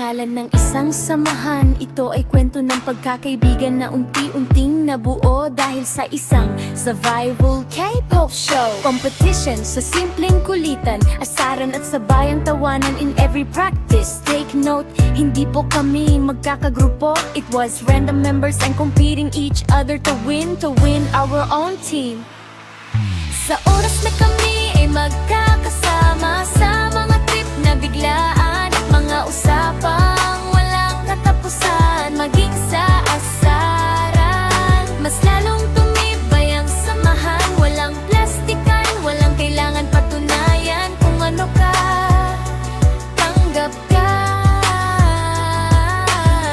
pangalan ng isang samahan. Ito ay kwento ng pagkakaibigan na unti-unting nabuo dahil sa isang survival K-pop show. Competition sa simpleng kulitan, asaran at sabayang tawanan in every practice. Take note, hindi po kami magkakagrupo. It was random members and competing each other to win our own team. Sa oras na kami ay magkakasama sa mga trip na biglaan at mga usapang walang katapusan, maging sa asaran. Mas lalong tumibay ang samahan, walang plastikan, walang kailangan patunayan. Kung ano ka, tanggap ka.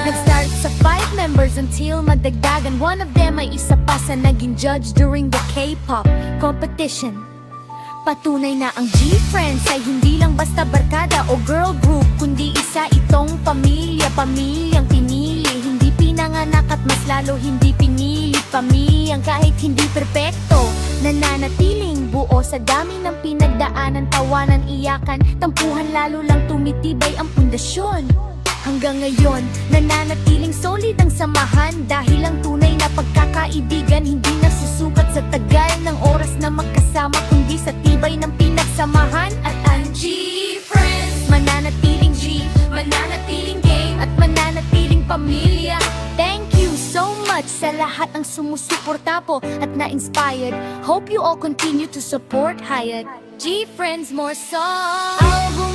Nag-start sa 5 members until madagdagan. One of them ay isa pa sa naging judge during the K-pop competition. Patunay na ang G-Friends ay hindi lang basta barkada o girl group, kundi isa itong pamilya, pamilyang pinili. Hindi pinanganak at mas lalo hindi pinilit pamilyang kahit hindi perpekto. Nananatiling buo sa dami ng pinagdaanan, tawanan, iyakan, tampuhan, lalo lang tumitibay ang pundasyon. Hanggang ngayon, nananatiling solid ang samahan dahil ang tunay na pagkakaibigan hindi nasusukat sa tagal ng oras na magkasama, kundi sa tibay ng pinagsamahan. At ang G-Friends, mananatiling G, mananatiling game, at mananatiling pamilya. Thank you so much sa lahat ng sumusuporta po at na-inspired. Hope you all continue to support Hayat G-Friends more songs. Album